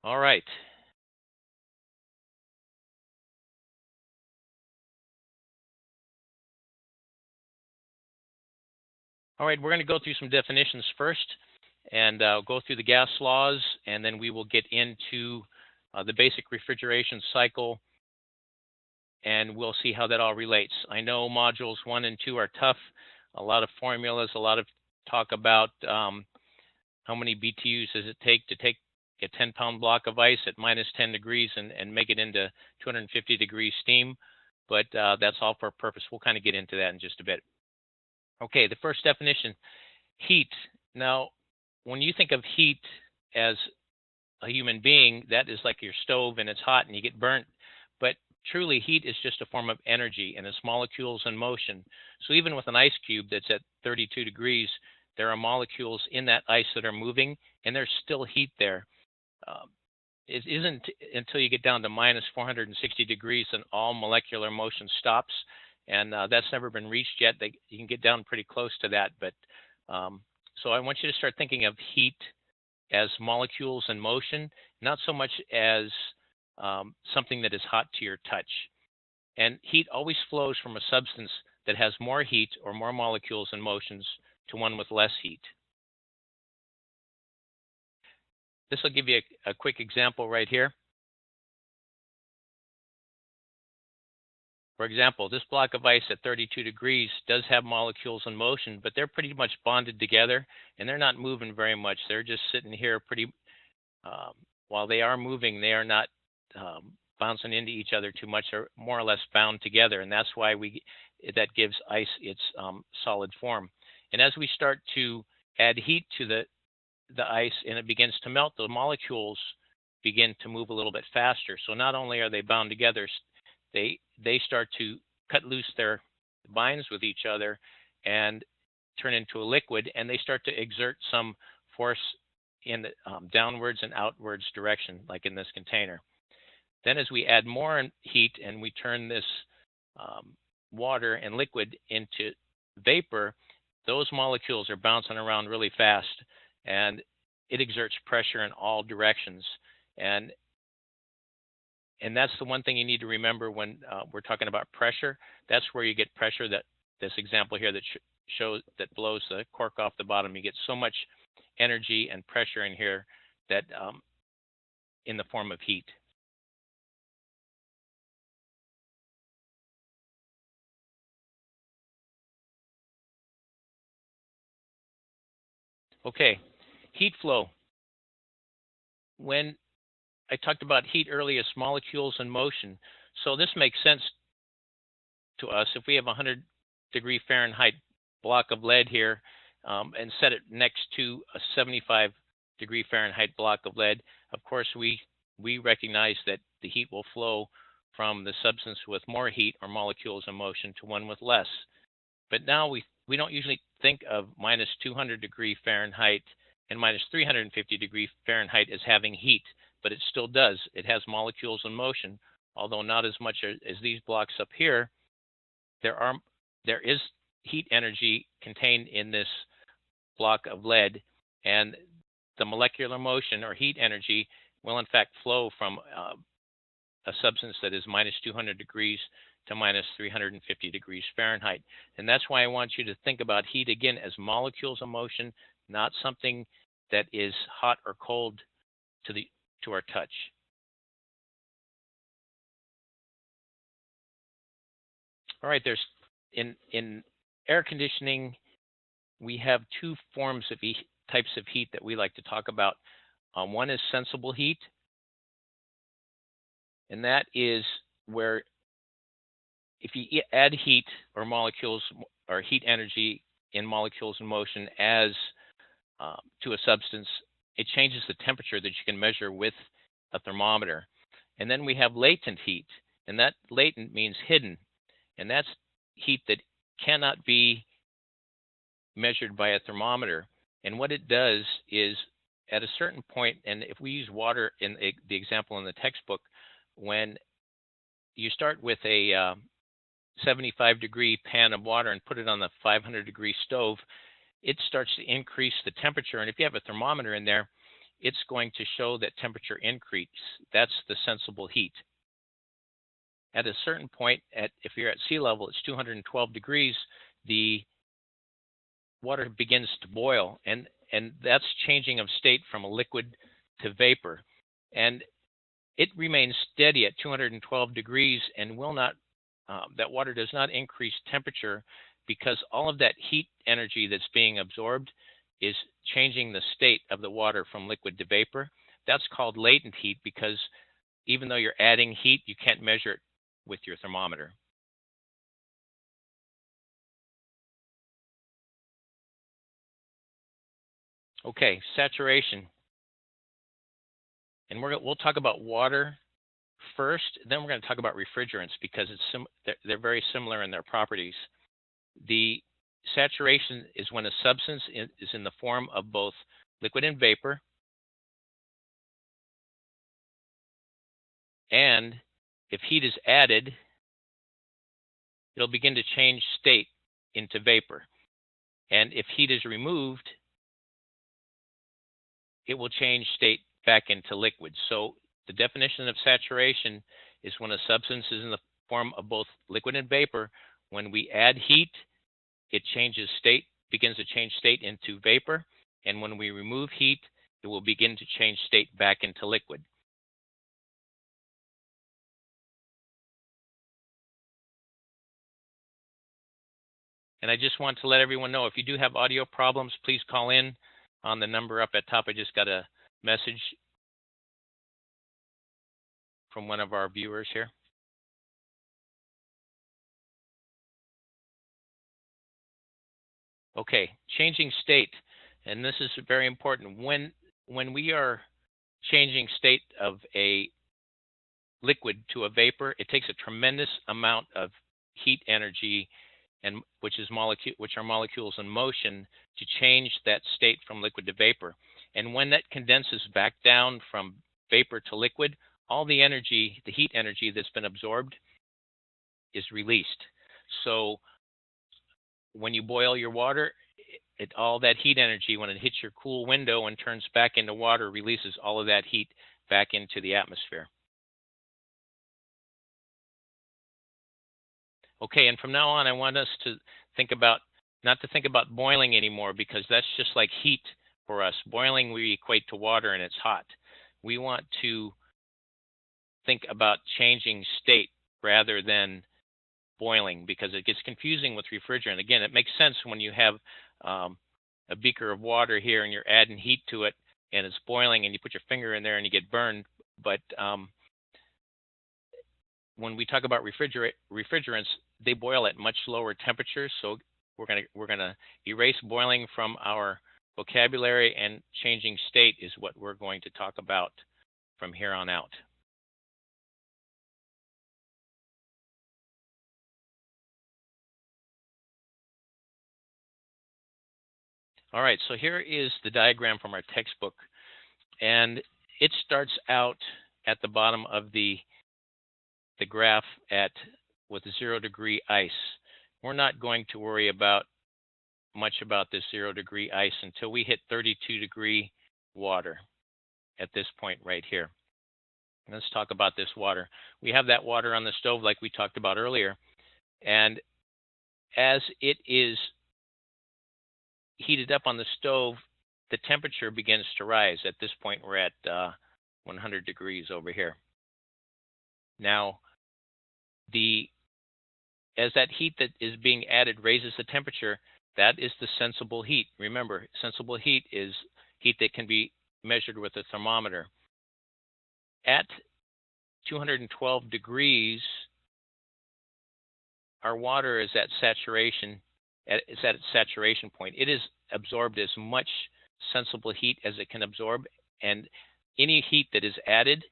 All right. All right, we're going to go through some definitions first and go through the gas laws, and then we will get into the basic refrigeration cycle, and we'll see how that all relates. I know modules 1 and 2 are tough, a lot of formulas, a lot of talk about how many BTUs does it take to take a 10-pound block of ice at minus 10 degrees and make it into 250 degrees steam, but that's all for a purpose. We'll kind of get into that in just a bit. Okay, the first definition, heat. Now, when you think of heat as a human being, that is like your stove and it's hot and you get burnt. But truly, heat is just a form of energy and it's molecules in motion. So even with an ice cube that's at 32 degrees, there are molecules in that ice that are moving and there's still heat there. It isn't until you get down to minus 460 degrees and all molecular motion stops. And that's never been reached yet. You can get down pretty close to that. But so I want you to start thinking of heat as molecules in motion, not so much as something that is hot to your touch. And heat always flows from a substance that has more heat or more molecules and motions to one with less heat. This will give you a quick example right here. For example, this block of ice at 32 degrees does have molecules in motion, but they're pretty much bonded together and they're not moving very much. They're just sitting here while they are moving, they are not bouncing into each other too much. They're more or less bound together, and that's why that gives ice its solid form. And as we start to add heat to the ice and it begins to melt, the molecules begin to move a little bit faster. So not only are they bound together, they start to cut loose their binds with each other and turn into a liquid, and they start to exert some force in the downwards and outwards direction, like in this container. Then as we add more heat and we turn this water and liquid into vapor, those molecules are bouncing around really fast and it exerts pressure in all directions. And that's the one thing you need to remember when we're talking about pressure. That's where you get pressure. That this example here that shows that blows the cork off the bottom. You get so much energy and pressure in here that in the form of heat. Okay, heat flow. When I talked about heat earlier as molecules in motion, so this makes sense to us. If we have a 100-degree Fahrenheit block of lead here and set it next to a 75-degree Fahrenheit block of lead, of course, we recognize that the heat will flow from the substance with more heat or molecules in motion to one with less. But now we don't usually think of minus 200-degree Fahrenheit and minus 350-degree Fahrenheit as having heat, but it still does. It has molecules in motion, although not as much as these blocks up here. There is heat energy contained in this block of lead, and the molecular motion or heat energy will in fact flow from a substance that is minus 200 degrees to minus 350 degrees Fahrenheit. And that's why I want you to think about heat again as molecules of motion, not something that is hot or cold to our touch. All right, there's in air conditioning, we have two forms of types of heat that we like to talk about. One is sensible heat, and that is where if you add heat or molecules or heat energy in molecules in motion as to a substance, it changes the temperature that you can measure with a thermometer. And then we have latent heat, and that latent means hidden, and that's heat that cannot be measured by a thermometer. And what it does is at a certain point, and if we use water in the example in the textbook, when you start with a 75-degree pan of water and put it on the 500-degree stove, it starts to increase the temperature. And if you have a thermometer in there, it's going to show that temperature increase. That's the sensible heat. At a certain point, if you're at sea level, it's 212 degrees, the water begins to boil, and that's changing of state from a liquid to vapor. And it remains steady at 212 degrees and will not, that water does not increase temperature because all of that heat energy that's being absorbed is changing the state of the water from liquid to vapor. That's called latent heat because even though you're adding heat, you can't measure it with your thermometer. Okay, saturation. And we'll talk about water first, then we're going to talk about refrigerants because they're very similar in their properties. The saturation is when a substance is in the form of both liquid and vapor, and if heat is added, it'll begin to change state into vapor. And if heat is removed, it will change state back into liquid. So the definition of saturation is when a substance is in the form of both liquid and vapor. When we add heat, it changes state, begins to change state into vapor. And when we remove heat, it will begin to change state back into liquid. And I just want to let everyone know, if you do have audio problems, please call in on the number up at top. I just got a message from one of our viewers here. Okay, changing state. And this is very important. When we are changing state of a liquid to a vapor, it takes a tremendous amount of heat energy, and which are molecules in motion, to change that state from liquid to vapor. And when that condenses back down from vapor to liquid, all the energy, the heat energy that's been absorbed, is released. So when you boil your water, all that heat energy, when it hits your cool window and turns back into water, releases all of that heat back into the atmosphere. Okay, and from now on, I want us to not to think about boiling anymore, because that's just like heat for us. Boiling, we equate to water and it's hot. We want to think about changing state rather than boiling, because it gets confusing with refrigerant. Again, it makes sense when you have a beaker of water here and you're adding heat to it and it's boiling and you put your finger in there and you get burned. But when we talk about refrigerants, they boil at much lower temperatures. So we're gonna erase boiling from our vocabulary, and changing state is what we're going to talk about from here on out. All right, so here is the diagram from our textbook, and it starts out at the bottom of the graph with 0 degree ice. We're not going to worry much about this 0 degree ice until we hit 32 degree water at this point right here. Let's talk about this water. We have that water on the stove like we talked about earlier, and as it is heated up on the stove, the temperature begins to rise. At this point, we're at 100 degrees over here. Now, as that heat that is being added raises the temperature, that is the sensible heat. Remember, sensible heat is heat that can be measured with a thermometer. At 212 degrees, our water is at saturation. It's at its saturation point. It is absorbed as much sensible heat as it can absorb, and any heat that is added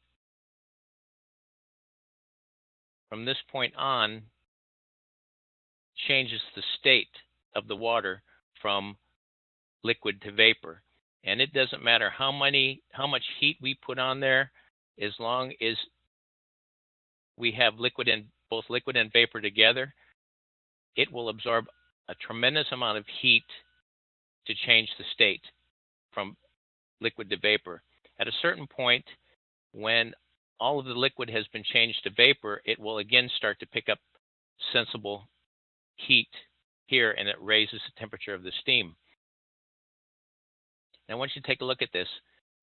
from this point on changes the state of the water from liquid to vapor. And it doesn't matter how much heat we put on there, as long as we have both liquid and vapor together, it will absorb a tremendous amount of heat to change the state from liquid to vapor. At a certain point, when all of the liquid has been changed to vapor, it will again start to pick up sensible heat here, and it raises the temperature of the steam. Now, I want you to take a look at this.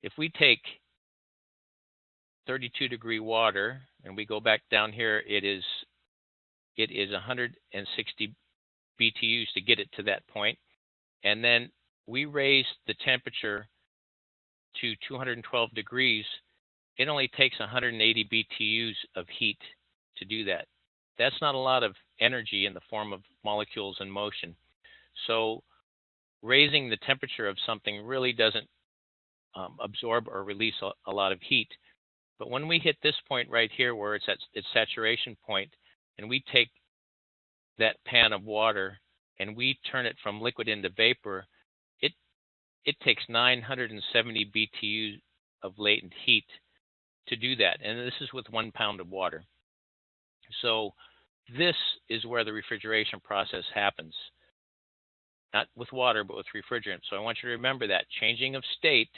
If we take 32-degree water and we go back down here, it is 160 BTUs to get it to that point. And then we raise the temperature to 212 degrees. It only takes 180 BTUs of heat to do that. That's not a lot of energy in the form of molecules in motion. So raising the temperature of something really doesn't absorb or release a lot of heat. But when we hit this point right here where it's at its saturation point, and we take that pan of water and we turn it from liquid into vapor, it takes 970 BTU of latent heat to do that. And this is with 1 pound of water. So this is where the refrigeration process happens. Not with water, but with refrigerant. So I want you to remember that changing of state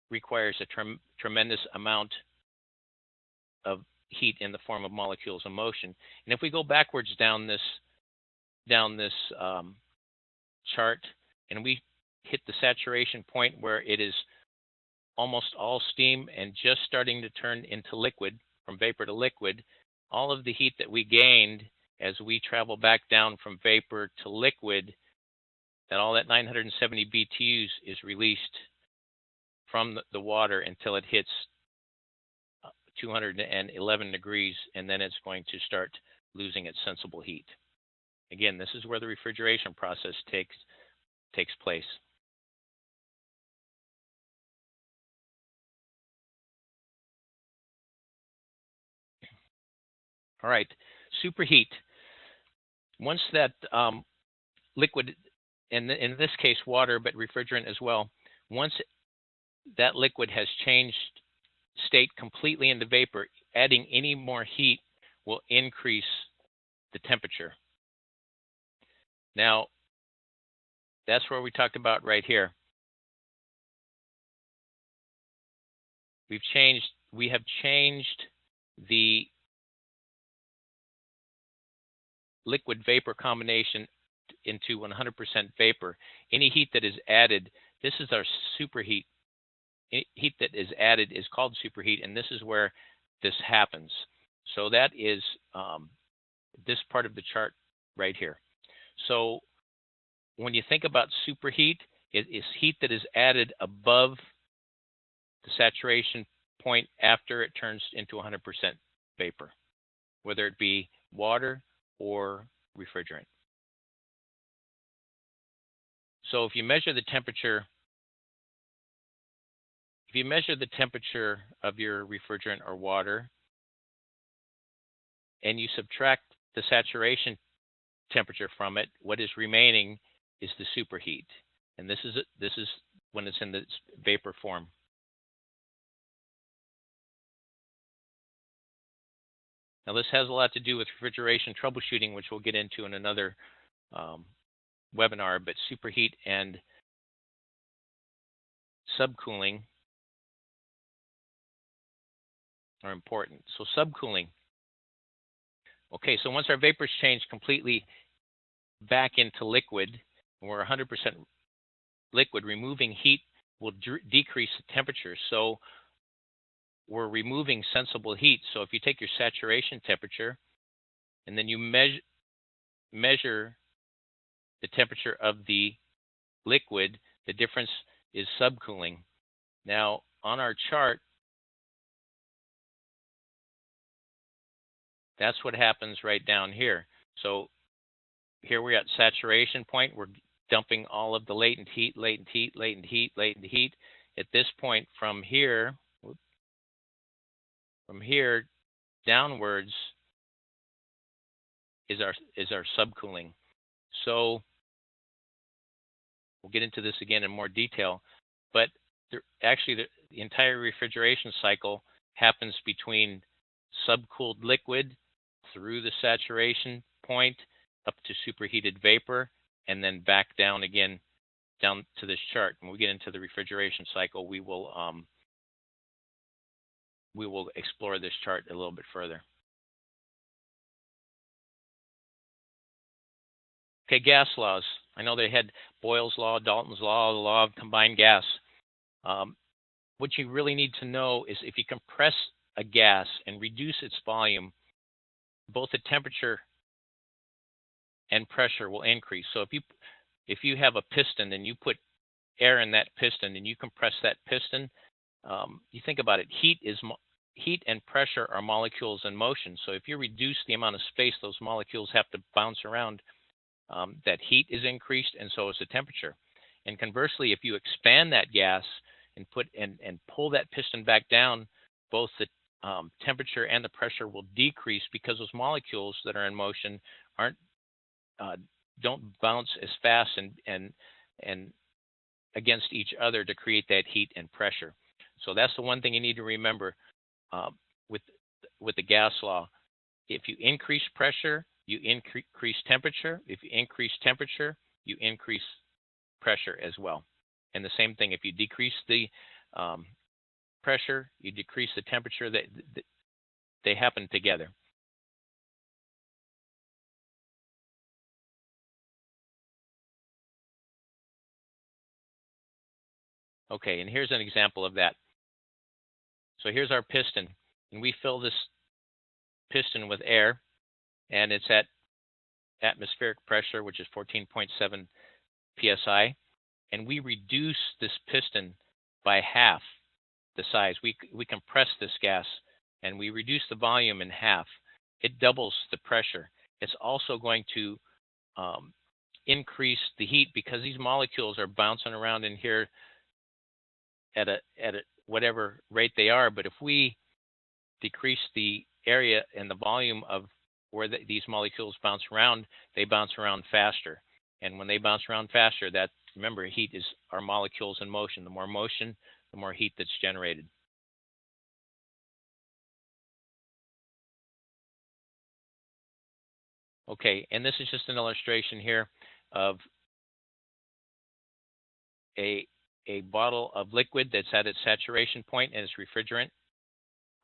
requires a tremendous amount of heat in the form of molecules in motion. And if we go backwards down this chart, and we hit the saturation point where it is almost all steam and just starting to turn into liquid, from vapor to liquid, all of the heat that we gained as we travel back down from vapor to liquid, that all that 970 BTUs is released from the water until it hits 211 degrees, and then it's going to start losing its sensible heat. Again, this is where the refrigeration process takes place. All right, superheat. Once that liquid, and in this case water, but refrigerant as well, once that liquid has changed state completely into vapor, adding any more heat will increase the temperature. Now, that's where we talked about right here. We have changed the liquid vapor combination into 100% vapor. Any heat that is added, this is our superheat. Heat that is added is called superheat, and this is where this happens. So that is this part of the chart right here. So when you think about superheat, it is heat that is added above the saturation point after it turns into 100% vapor, whether it be water or refrigerant. So if you measure the temperature of your refrigerant or water, and you subtract the saturation temperature from it, what is remaining is the superheat. And this is when it's in the vapor form. Now this has a lot to do with refrigeration troubleshooting, which we'll get into in another webinar, but superheat and subcooling are important. So subcooling. Okay, so once our vapors change completely back into liquid, and we're 100% liquid, removing heat will decrease the temperature. So we're removing sensible heat. So if you take your saturation temperature and then you measure the temperature of the liquid, the difference is subcooling. Now on our chart, that's what happens right down here. So here we're at saturation point. We're dumping all of the latent heat. At this point, from here downwards is our subcooling. So we'll get into this again in more detail, but actually the entire refrigeration cycle happens between subcooled liquid through the saturation point up to superheated vapor, and then back down again down to this chart. When we get into the refrigeration cycle, we will explore this chart a little bit further. Okay, gas laws. I know they had Boyle's law, Dalton's law, the law of combined gas. What you really need to know is if you compress a gas and reduce its volume, both the temperature and pressure will increase. So if you have a piston and you put air in that piston and you compress that piston, you think about it. Heat and pressure are molecules in motion. So if you reduce the amount of space those molecules have to bounce around, that heat is increased, and so is the temperature. And conversely, if you expand that gas and pull that piston back down, both the temperature and the pressure will decrease because those molecules that are in motion don't bounce as fast and against each other to create that heat and pressure. So that's the one thing you need to remember with the gas law. If you increase pressure, you increase temperature. If you increase temperature, you increase pressure as well. And the same thing, if you decrease the pressure, you decrease the temperature. They happen together. Okay, and here's an example of that. So here's our piston, and we fill this piston with air, and it's at atmospheric pressure, which is 14.7 psi, and we reduce this piston by half the size. We compress this gas, and we reduce the volume in half. It doubles the pressure. It's also going to increase the heat because these molecules are bouncing around in here at a whatever rate they are. But if we decrease the area and the volume of where these molecules bounce around, they bounce around faster. And when they bounce around faster, remember, heat is our molecules in motion. The more motion, the more heat that's generated. Okay, and this is just an illustration here of a bottle of liquid that's at its saturation point and it's refrigerant.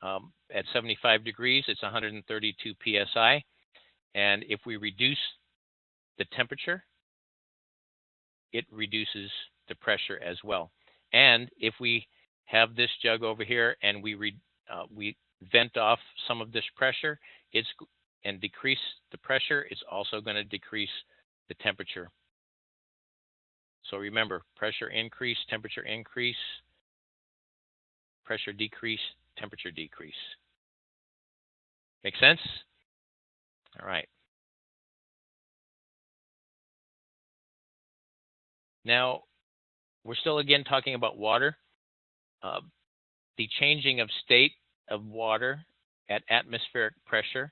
At 75 degrees, it's 132 psi. And if we reduce the temperature, it reduces the pressure as well. And if we have this jug over here and we vent off some of this pressure, and decrease the pressure, it's also going to decrease the temperature. So remember, pressure increase, temperature increase, pressure decrease, temperature decrease. Make sense? All right. Now, we're still again talking about water. The changing of state of water at atmospheric pressure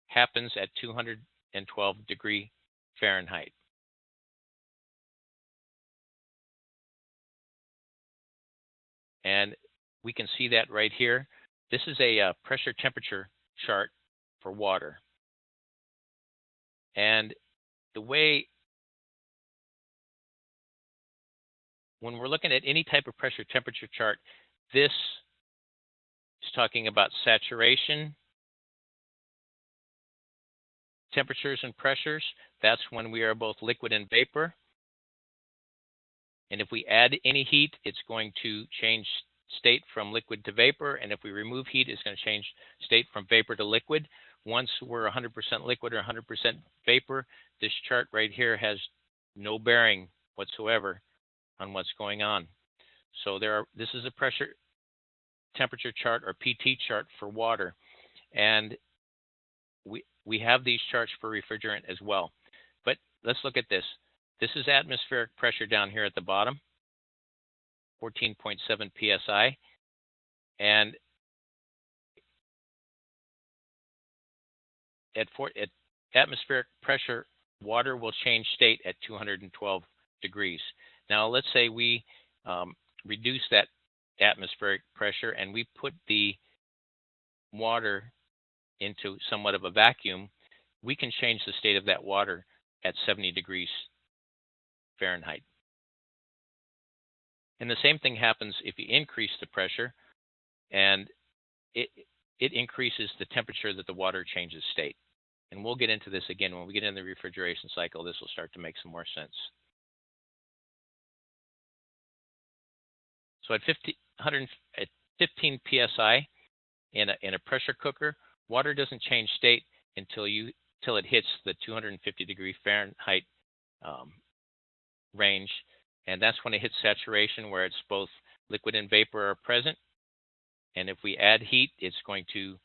happens at 212 degrees Fahrenheit. And we can see that right here. This is a pressure temperature chart for water. And the way, when we're looking at any type of pressure temperature chart, this is talking about saturation, temperatures and pressures. That's when we are both liquid and vapor. And if we add any heat, it's going to change state from liquid to vapor. And if we remove heat, it's going to change state from vapor to liquid. Once we're 100% liquid or 100% vapor, this chart right here has no bearing whatsoever on what's going on. So this is a pressure temperature chart, or PT chart, for water. And we have these charts for refrigerant as well. But let's look at this. This is atmospheric pressure down here at the bottom, 14.7 psi. And at atmospheric pressure, water will change state at 212 degrees. Now, let's say we reduce that atmospheric pressure and we put the water into somewhat of a vacuum. We can change the state of that water at 70 degrees Fahrenheit. And the same thing happens if you increase the pressure, and it, it increases the temperature that the water changes state. And we'll get into this again when we get into the refrigeration cycle. This will start to make some more sense. So at 15 psi in a pressure cooker, water doesn't change state until it hits the 250 Fahrenheit range, and that's when it hits saturation, where it's both liquid and vapor are present. And if we add heat, it's going to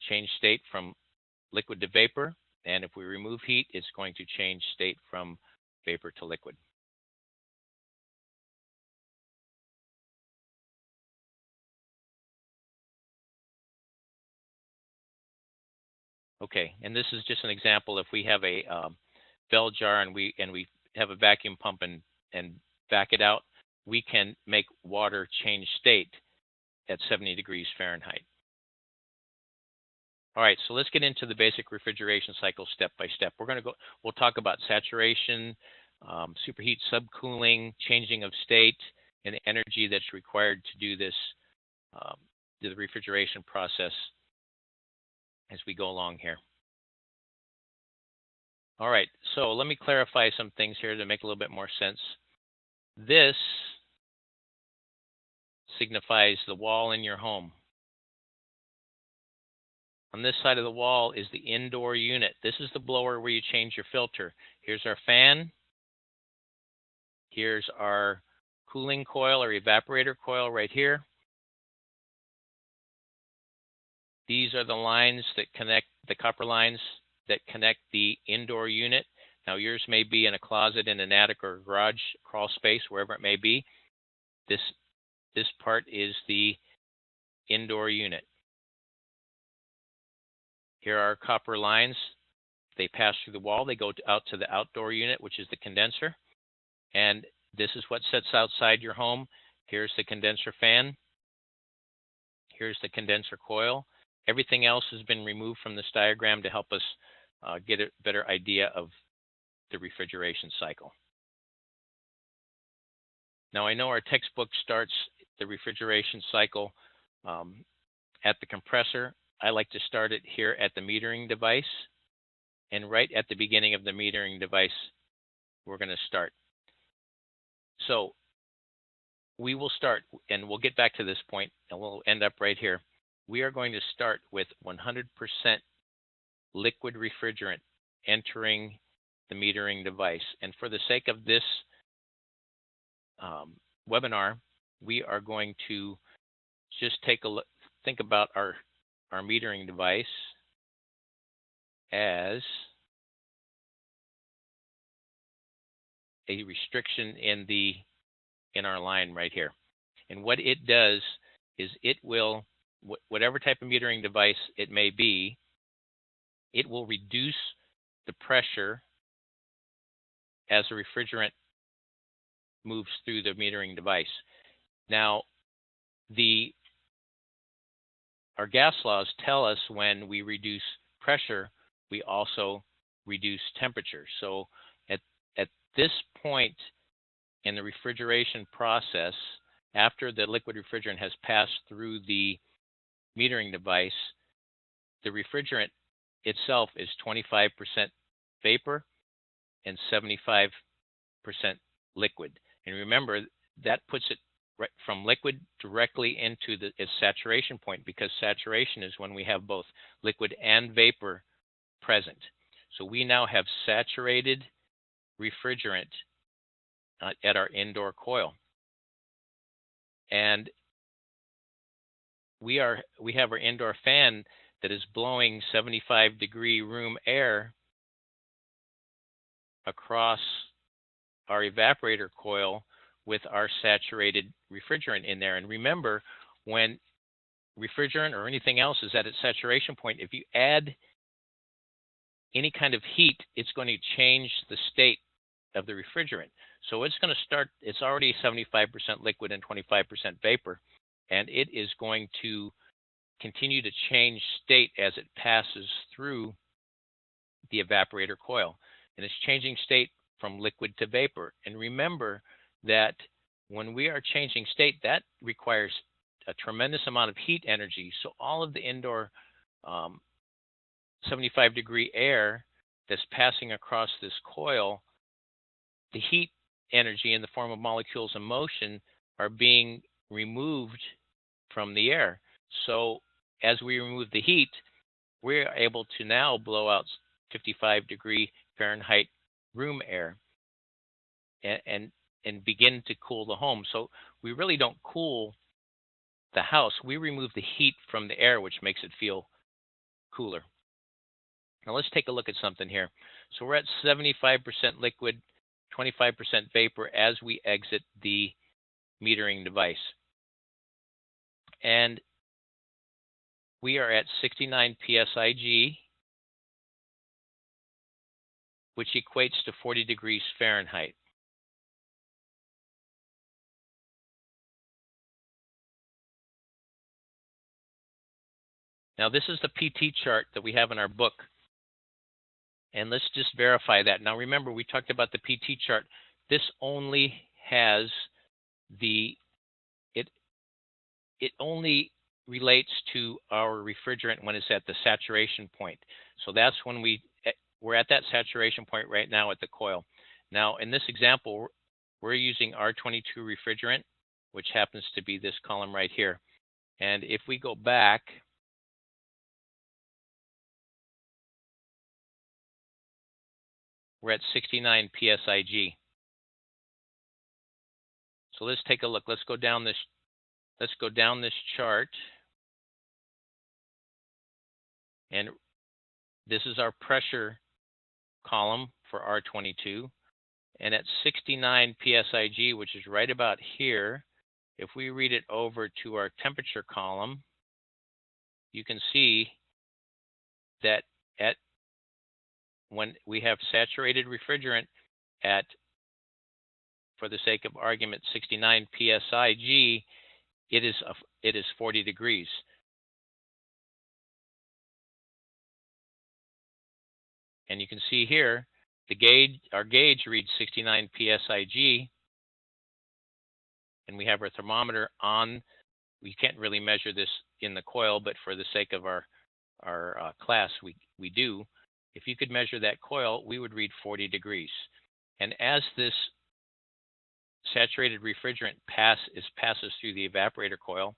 change state from liquid to vapor. And if we remove heat, it's going to change state from vapor to liquid. Okay, and this is just an example. If we have a bell jar and we have a vacuum pump and vac it out, we can make water change state at 70 degrees Fahrenheit. All right, so let's get into the basic refrigeration cycle step by step. We'll talk about saturation, superheat, subcooling, changing of state, and the energy that's required to do this, the refrigeration process as we go along here. All right, so let me clarify some things here to make a little bit more sense. This signifies the wall in your home. On this side of the wall is the indoor unit. This is the blower where you change your filter. Here's our fan. Here's our cooling coil or evaporator coil right here. These are the lines that connect, the copper lines that connect the indoor unit. Now yours may be in a closet, in an attic or garage, crawl space, wherever it may be. This part is the indoor unit. Here are our copper lines. They pass through the wall. They go out to the outdoor unit, which is the condenser. And this is what sits outside your home. Here's the condenser fan. Here's the condenser coil. Everything else has been removed from this diagram to help us get a better idea of the refrigeration cycle. Now, I know our textbook starts the refrigeration cycle at the compressor. I like to start it here at the metering device. And right at the beginning of the metering device, we're going to start. So we will start, and we'll get back to this point, and we'll end up right here. We are going to start with 100% liquid refrigerant entering the metering device. And for the sake of this webinar, we are going to just take a look, think about our metering device as a restriction in our line right here. And what it does is it will, whatever type of metering device it may be, it will reduce the pressure as the refrigerant moves through the metering device. Now, our gas laws tell us when we reduce pressure, we also reduce temperature. So at this point in the refrigeration process, after the liquid refrigerant has passed through the metering device, the refrigerant itself is 25% vapor and 75% liquid. And remember, that puts it right from liquid directly into its saturation point, because saturation is when we have both liquid and vapor present. So we now have saturated refrigerant at our indoor coil. And we have our indoor fan that is blowing 75-degree room air across our evaporator coil with our saturated refrigerant in there. And remember, when refrigerant or anything else is at its saturation point, if you add any kind of heat, it's going to change the state of the refrigerant. So it's going to start, it's already 75% liquid and 25% vapor, and it is going to continue to change state as it passes through the evaporator coil. And it's changing state from liquid to vapor. And remember that when we are changing state, that requires a tremendous amount of heat energy. So all of the indoor 75-degree air that's passing across this coil, the heat energy in the form of molecules in motion are being removed from the air. So as we remove the heat, we're able to now blow out 55-degree Fahrenheit room air and and begin to cool the home. So we really don't cool the house. We remove the heat from the air, which makes it feel cooler. Now let's take a look at something here. So we're at 75% liquid, 25% vapor as we exit the metering device. And we are at 69 psig, which equates to 40 degrees Fahrenheit. Now this is the PT chart that we have in our book. And let's just verify that. Now remember, we talked about the PT chart. This only has it only relates to our refrigerant when it's at the saturation point. So that's when we're at that saturation point right now at the coil. Now in this example, we're using R22 refrigerant, which happens to be this column right here. And if we go back, we're at 69 psig. So let's take a look. Let's go down this chart. And this is our pressure column for R22. And at 69 psig, which is right about here, if we read it over to our temperature column, you can see that when we have saturated refrigerant at, for the sake of argument, 69 psig, it is 40 degrees. And you can see here, our gauge reads 69 psig, and we have our thermometer on. We can't really measure this in the coil, but for the sake of our class, we do. If you could measure that coil, we would read 40 degrees. And as this saturated refrigerant passes through the evaporator coil,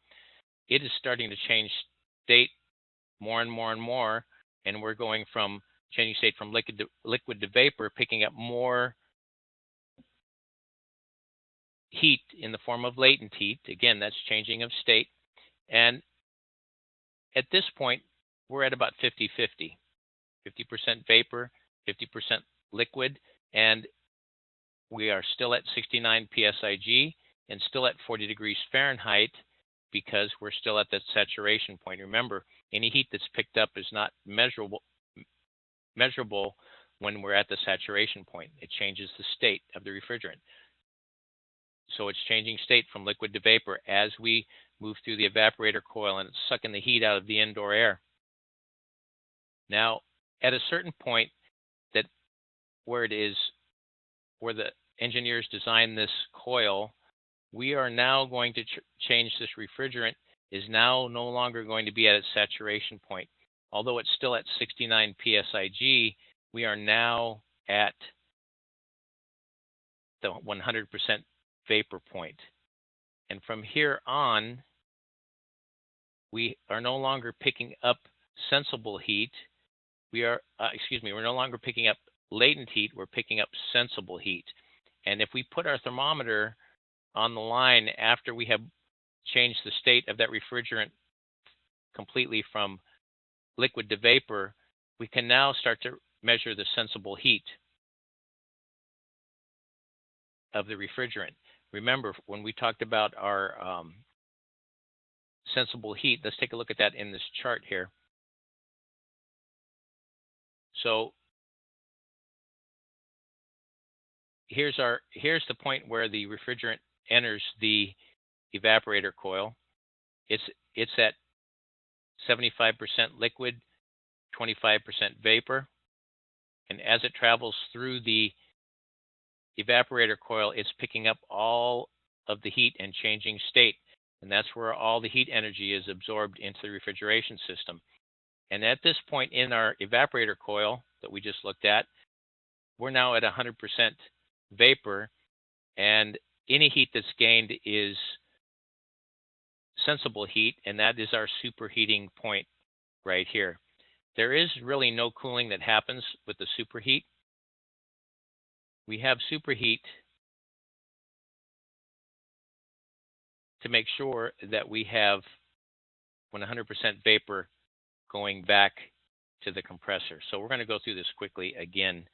it is starting to change state more and more and more, and we're going from changing state from liquid to vapor, picking up more heat in the form of latent heat. Again, that's changing of state. And at this point, we're at about 50-50, 50% vapor, 50% liquid, and we are still at 69 psig and still at 40 degrees Fahrenheit because we're still at that saturation point. Remember, any heat that's picked up is not measurable when we're at the saturation point. It changes the state of the refrigerant. So it's changing state from liquid to vapor as we move through the evaporator coil, and it's sucking the heat out of the indoor air. Now, at a certain point where the engineers designed this coil, we are now going to change this refrigerant is now no longer going to be at its saturation point. Although it's still at 69 psig, we are now at the 100% vapor point. And from here on, we are no longer picking up sensible heat. We're no longer picking up latent heat, we're picking up sensible heat. And if we put our thermometer on the line after we have changed the state of that refrigerant completely from liquid to vapor, we can now start to measure the sensible heat of the refrigerant. Remember, when we talked about our sensible heat, let's take a look at that in this chart here. So here's the point where the refrigerant enters the evaporator coil. It's at 75% liquid, 25% vapor, and as it travels through the evaporator coil, it's picking up all of the heat and changing state. And that's where all the heat energy is absorbed into the refrigeration system. And at this point in our evaporator coil that we just looked at, we're now at 100% vapor, and any heat that's gained is sensible heat, and that is our superheating point right here. There is really no cooling that happens with the superheat. We have superheat to make sure that we have 100% vapor going back to the compressor. So we're going to go through this quickly again.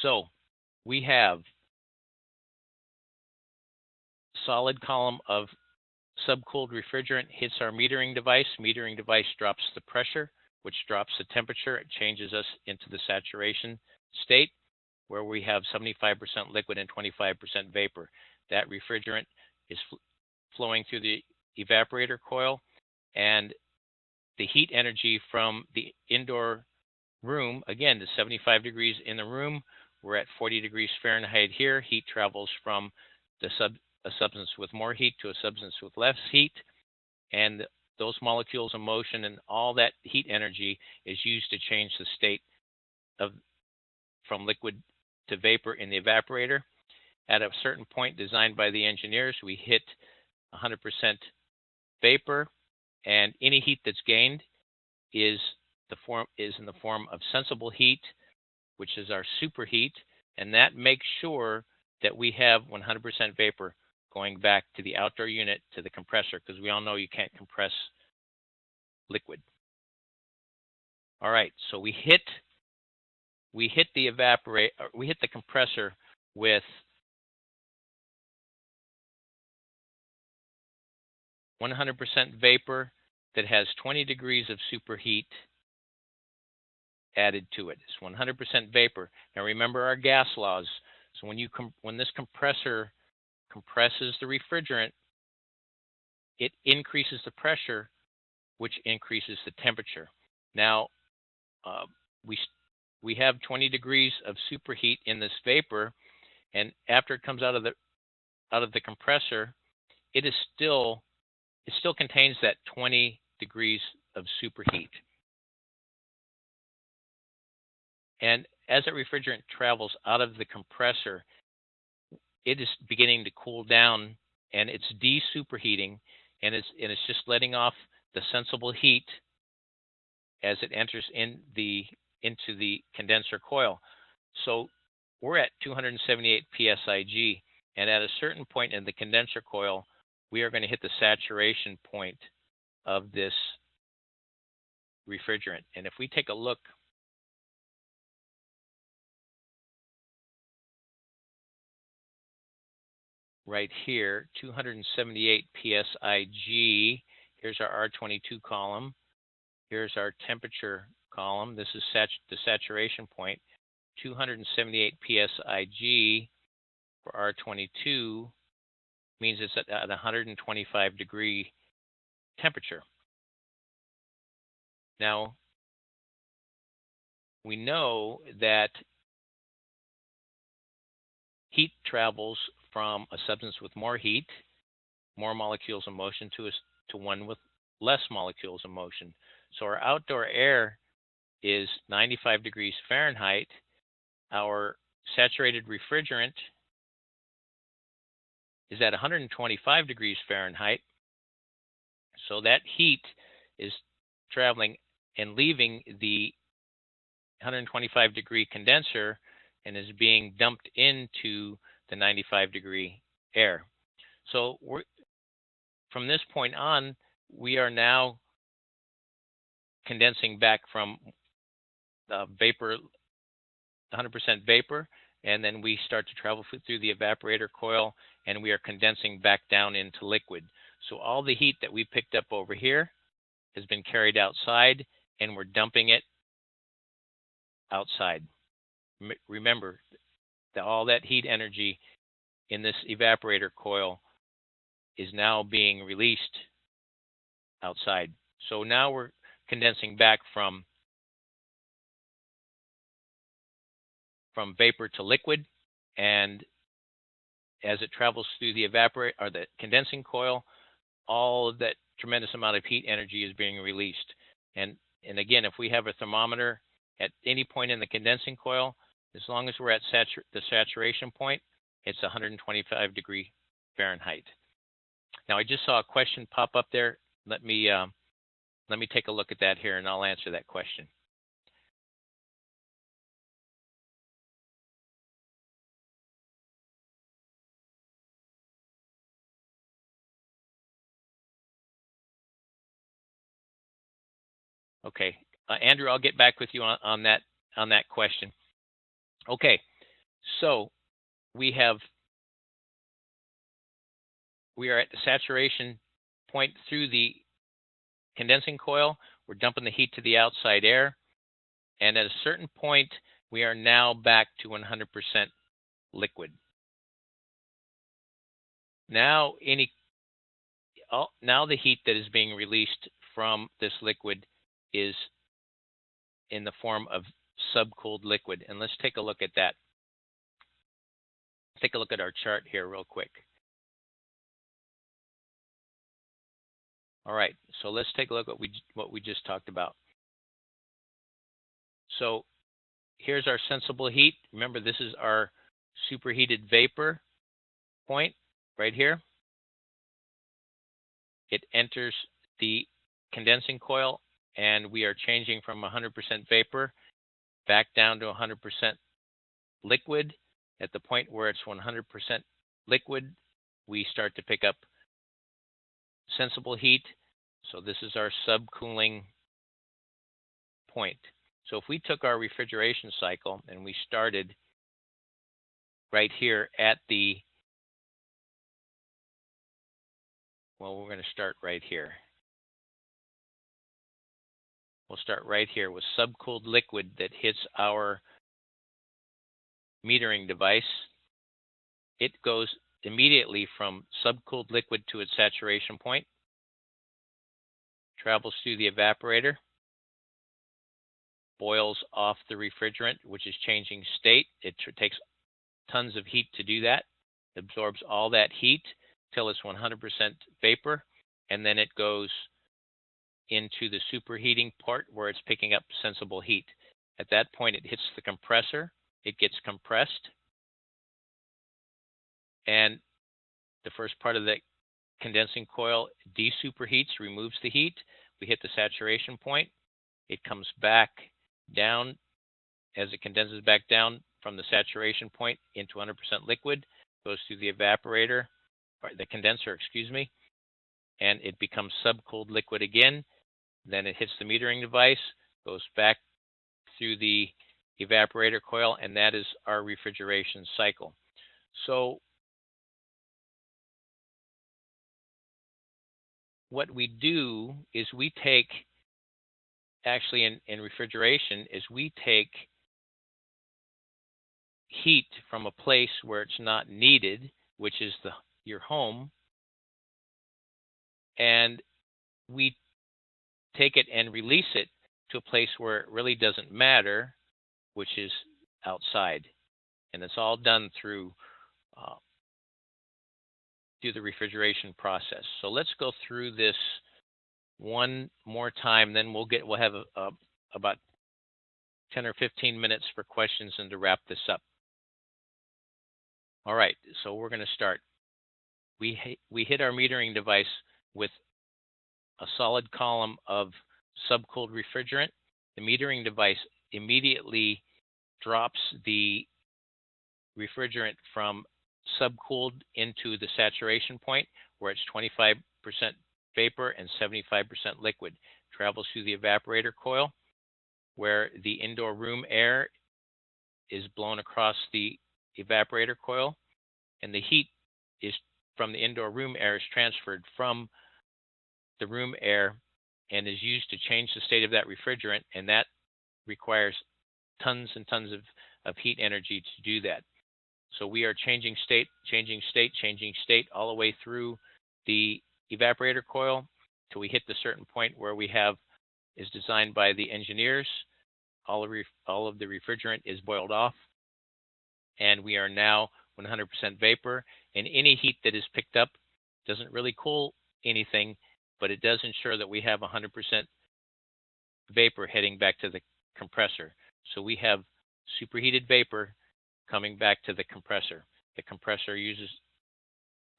So we have solid column of subcooled refrigerant hits our metering device. Metering device drops the pressure, which drops the temperature. It changes us into the saturation state, where we have 75% liquid and 25% vapor. That refrigerant is flowing through the evaporator coil, and the heat energy from the indoor room, again, the 75 degrees in the room, we're at 40 degrees Fahrenheit here. Heat travels from a substance with more heat to a substance with less heat, and those molecules in motion and all that heat energy is used to change the state of from liquid to vapor in the evaporator. At a certain point designed by the engineers, we hit 100% vapor, and any heat that's gained is in the form of sensible heat, which is our superheat, and that makes sure that we have 100% vapor going back to the outdoor unit to the compressor, because we all know you can't compress liquid. All right, so we hit the compressor with 100% vapor that has 20 degrees of superheat added to it. It's 100% vapor. Now remember our gas laws. So when this compressor compresses the refrigerant, it increases the pressure, which increases the temperature. Now we have 20 degrees of superheat in this vapor, and after it comes out of the compressor, it still contains that 20 degrees of superheat. And as that refrigerant travels out of the compressor, it is beginning to cool down, and it's de-superheating, and it's just letting off the sensible heat as it enters into the condenser coil. So we're at 278 psig, and at a certain point in the condenser coil, we are going to hit the saturation point of this refrigerant. And if we take a look right here, 278 psig, here's our R22 column, here's our temperature column, this is the saturation point, 278 psig for R22 means it's at 125 degree temperature. Now, we know that heat travels from a substance with more heat, more molecules in motion, to one with less molecules in motion. So our outdoor air is 95 degrees Fahrenheit. Our saturated refrigerant is at 125 degrees Fahrenheit. So that heat is traveling and leaving the 125 degree condenser and is being dumped into the 95 degree air. So from this point on, we are now condensing back from vapor, 100% vapor, and then we start to travel through the evaporator coil, and we are condensing back down into liquid. So all the heat that we picked up over here has been carried outside, and we're dumping it outside. Remember that all that heat energy in this evaporator coil is now being released outside. So now we're condensing back from vapor to liquid, and as it travels through the evaporate or the condensing coil, all of that tremendous amount of heat energy is being released. And again, if we have a thermometer at any point in the condensing coil, as long as we're at the saturation point, it's 125 degree Fahrenheit. Now, I just saw a question pop up there. Let me take a look at that here, and I'll answer that question. Okay, Andrew, I'll get back with you on that question. Okay, so we are at the saturation point through the condensing coil. We're dumping the heat to the outside air, and at a certain point, we are now back to 100% liquid. Now, now the heat that is being released from this liquid is in the form of subcooled liquid. And let's take a look at that. Take a look at our chart here real quick. All right, so let's take a look at what we just talked about. So here's our sensible heat. Remember, this is our superheated vapor point right here. It enters the condensing coil, and we are changing from 100% vapor back down to 100% liquid. At the point where it's 100% liquid, we start to pick up sensible heat. So this is our subcooling point. So if we took our refrigeration cycle and we started right here at the, well, we're going to start right here. We'll start right here with subcooled liquid that hits our metering device. It goes immediately from subcooled liquid to its saturation point, travels through the evaporator, boils off the refrigerant, which is changing state. It takes tons of heat to do that, absorbs all that heat till it's 100% vapor, and then it goes into the superheating part where it's picking up sensible heat. At that point, it hits the compressor, it gets compressed, and the first part of the condensing coil desuperheats, removes the heat. We hit the saturation point. It comes back down as it condenses back down from the saturation point into 100% liquid, goes through the evaporator, or the condenser, excuse me, and it becomes subcooled liquid again. Then it hits the metering device, goes back through the evaporator coil, and that is our refrigeration cycle. So what we do is we take, actually in refrigeration, is we take heat from a place where it's not needed, which is your home, and we take it and release it to a place where it really doesn't matter, which is outside. And it's all done through the refrigeration process. So let's go through this one more time, then we'll have about 10 or 15 minutes for questions and to wrap this up. All right, so we're going to start. We hit our metering device with a solid column of subcooled refrigerant. The metering device immediately drops the refrigerant from subcooled into the saturation point where it's 25% vapor and 75% liquid. Travels through the evaporator coil where the indoor room air is blown across the evaporator coil, and the heat is from the indoor room air is transferred from the room air and is used to change the state of that refrigerant, and that requires tons and tons of heat energy to do that. So we are changing state all the way through the evaporator coil till we hit the certain point where we have, is designed by the engineers, all of the refrigerant is boiled off, and we are now 100% vapor, and any heat that is picked up doesn't really cool anything, but it does ensure that we have 100% vapor heading back to the compressor. So we have superheated vapor coming back to the compressor. The compressor uses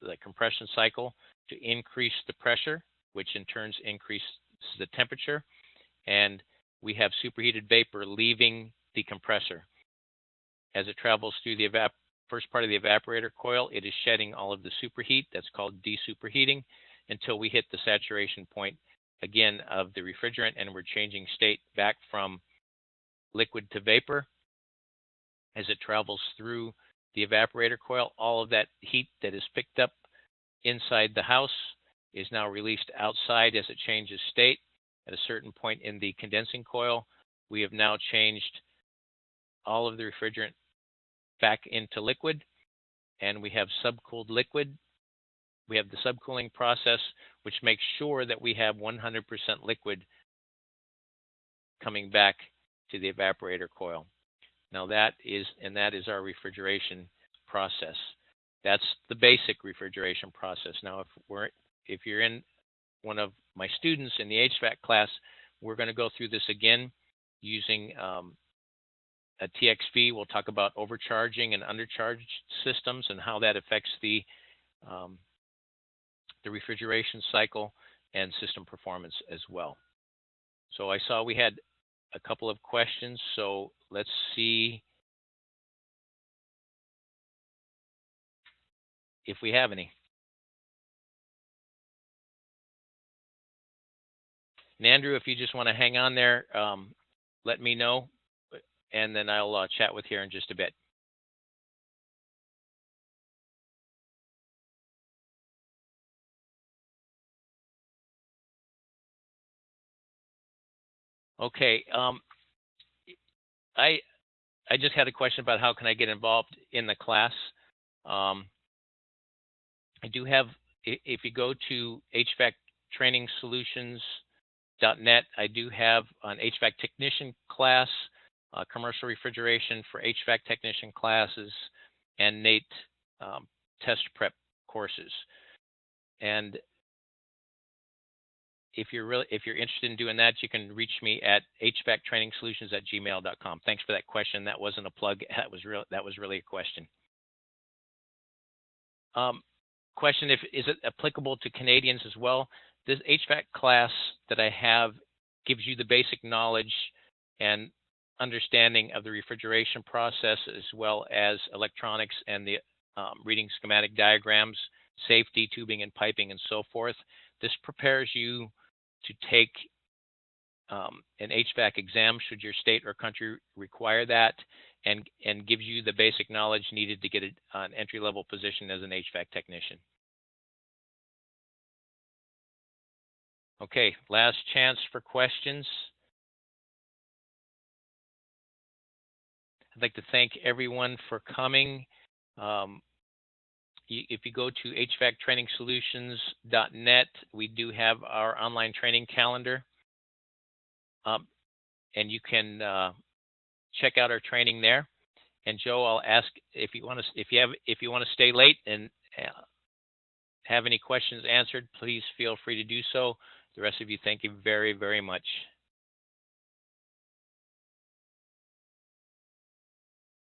the compression cycle to increase the pressure, which in turn increases the temperature, and we have superheated vapor leaving the compressor. As it travels through the first part of the evaporator coil, it is shedding all of the superheat. That's called desuperheating, until we hit the saturation point again of the refrigerant, and we're changing state back from liquid to vapor. As it travels through the evaporator coil, all of that heat that is picked up inside the house is now released outside as it changes state. At a certain point in the condensing coil, we have now changed all of the refrigerant back into liquid, and we have subcooled liquid. We have the subcooling process, which makes sure that we have 100% liquid coming back to the evaporator coil. Now that is our refrigeration process. That's the basic refrigeration process. Now, if you're in one of my students in the HVAC class, we're going to go through this again using a TXV. We'll talk about overcharging and undercharged systems and how that affects the refrigeration cycle and system performance as well. So I saw we had a couple of questions, so let's see if we have any. And Andrew, if you just want to hang on there, let me know, and then I'll chat with you in just a bit. Okay. I just had a question about how can I get involved in the class. I do have, if you go to hvactrainingsolutions.net, I do have an HVAC technician class, commercial refrigeration for HVAC technician classes, and NATE test prep courses. And if you're interested in doing that, you can reach me at hvactrainingsolutions@gmail.com. Thanks for that question. That wasn't a plug. That was really a question. Question: is it applicable to Canadians as well? This HVAC class that I have gives you the basic knowledge and understanding of the refrigeration process, as well as electronics and the reading schematic diagrams, safety, tubing and piping, and so forth. This prepares you to take an HVAC exam should your state or country require that, and gives you the basic knowledge needed to get an entry-level position as an HVAC technician. Okay, last chance for questions. I'd like to thank everyone for coming. If you go to hvactrainingsolutions.net, we do have our online training calendar, and you can check out our training there. And Joe, I'll ask if you want to stay late and have any questions answered, please feel free to do so. The rest of you, thank you very, very much.